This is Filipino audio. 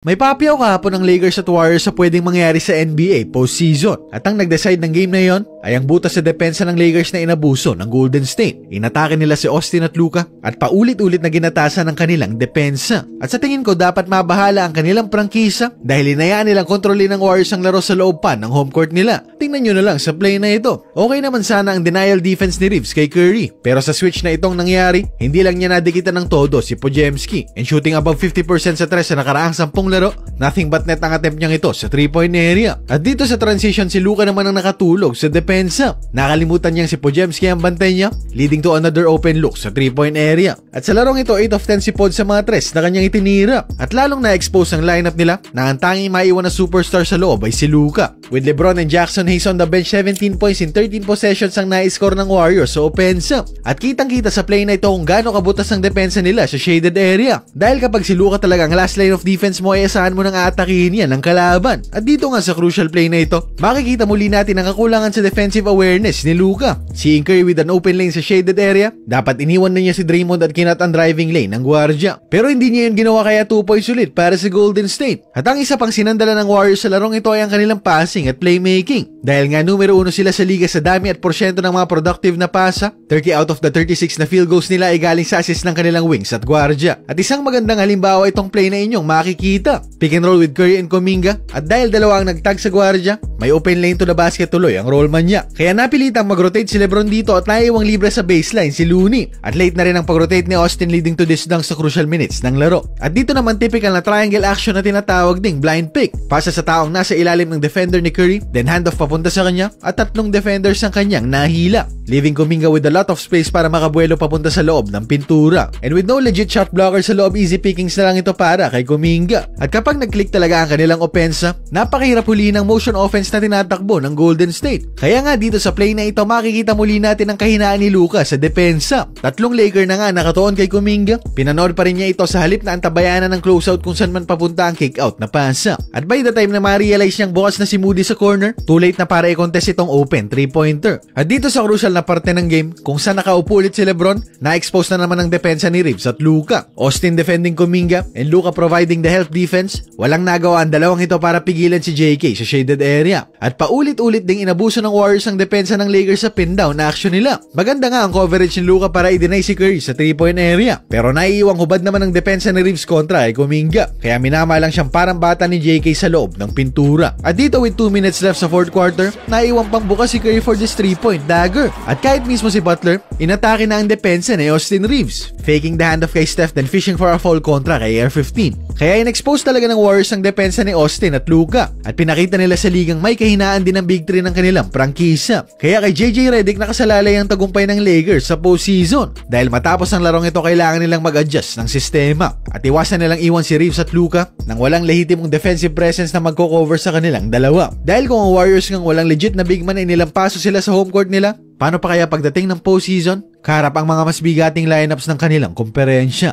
May papiyaw kahapon ng Lakers at Warriors sa pwedeng mangyari sa NBA postseason. At ang nag-decide ng game na yon ay ang butas sa depensa ng Lakers na inabuso ng Golden State. Inatake nila si Austin at Luka at paulit-ulit na ginatasan ng kanilang depensa. At sa tingin ko dapat mabahala ang kanilang prangkisa dahil inayaan nilang kontrolin ng Warriors ang laro sa loob pa ng home court nila. Tingnan nyo na lang sa play na ito. Okay naman sana ang denial defense ni Reeves kay Curry. Pero sa switch na itong nangyari, hindi lang niya nadikitan ng todo si Podziemski. And shooting above 50% sa tres sa nakaraang 10 laro, nothing but net ang attempt niyang ito sa 3-point area. At dito sa transition, si Luka naman ang nakatulog sa depensa. Nakalimutan niyang si Podziemski ang bantay niya, leading to another open look sa 3-point area. At sa larong ito, 8 of 10 si Pod sa mga tres na kanyang itinira. At lalong na-expose ang lineup nila na ang tanging maiwan na superstar sa loob ay si Luka. With LeBron and Jackson Hayes on the bench, 17 points in 13 possessions ang na-score ng Warriors sa opensa. At kitang-kita sa play na ito kung gaano kabutas ang depensa nila sa shaded area. Dahil kapag si Luka talaga ang last line of defense mo, ay asahan mo nang aatakihin yan ng kalaban. At dito nga sa crucial play na ito, makikita muli natin ang kakulangan sa defensive awareness ni Luka. Seeing Curry with an open lane sa shaded area, dapat iniwan na niya si Draymond at kinat ang driving lane ng gwardya. Pero hindi niya yun ginawa, kaya 2 points ulit para sa Golden State. At ang isa pang sinandala ng Warriors sa larong ito ay ang kanilang passing at playmaking. Dahil nga numero 1 sila sa liga sa dami at porsyento ng mga productive na pasa, 30 out of the 36 na field goals nila ay galing sa assist ng kanilang wings at gwardya. At isang magandang halimbawa itong play na inyong makikita. Pick and roll with Curry and Kuminga, at dahil dalawa ang nagtag sa gwardya, may open lane to the basket tuloy ang rollman niya. Kaya napilitang mag-rotate si LeBron dito at naiwang libre sa baseline si Looney. At late na rin ang pag-rotate ni Austin, leading to this dunk sa crucial minutes ng laro. At dito naman typical na triangle action na tinatawag ding blind pick. Pasa sa taong nasa ilalim ng defender ni Curry, then handoff papunta sa kanya at 3 defenders ang kanyang nahila, leaving Kuminga with a lot of space para makabuelo papunta sa loob ng pintura. And with no legit shot blocker sa loob, easy pickings na lang ito para kay Kuminga. At kapag nag-click talaga ang kanilang opensa, napakahirap huliin ng motion offense na tinatakbo ng Golden State. Kaya nga dito sa play na ito, makikita muli natin ang kahinaan ni Luka sa depensa. 3 Laker na nga nakatuon kay Kuminga, pinanood pa rin niya ito sa halip na antabayanan ng closeout kung saan man papunta ang kick-out na pasa. At by the time na ma-realize niyang bukas na si Moody sa corner, too late na para i-contest itong open 3-pointer. At dito sa crucial na parte ng game, kung saan nakaupo ulit si LeBron, na-expose na naman ang depensa ni Reeves at Luka. Austin defending Kuminga and Luka providing the help defense. Walang nagawa ang dalawang ito para pigilan si JK sa shaded area. At paulit-ulit ding inabuso ng Warriors ang depensa ng Lakers sa pin-down na action nila. Maganda nga ang coverage ni Luka para i-deny si Curry sa 3-point area. Pero naiiwang hubad naman ang depensa ni Reeves kontra ay Kuminga. Kaya minama lang siyang parang bata ni JK sa loob ng pintura. At dito with 2 minutes left sa 4th quarter, naiiwang pang bukas si Curry for this 3-point dagger. At kahit mismo si Butler, inatake na ang depensa ni Austin Reeves, faking the handoff kay Steph then fishing for a foul kontra kay Air 15. Kaya in-expose talaga ng Warriors ang depensa ni Austin at Luka. At pinakita nila sa ligang may kahinaan din ang big 3 ng kanilang prangkisa. Kaya kay JJ Redick nakasalalay ang tagumpay ng Lakers sa postseason. Dahil matapos ang larong ito, kailangan nilang mag-adjust ng sistema. At iwasan nilang iwan si Reeves at Luka nang walang lehitimong defensive presence na magko-cover sa kanilang dalawa. Dahil kung ang Warriors ngang walang legit na big man ay nilampaso sila sa home court nila, paano pa kaya pagdating ng postseason, kaharap ang mga mas bigating lineups ng kanilang komperensya?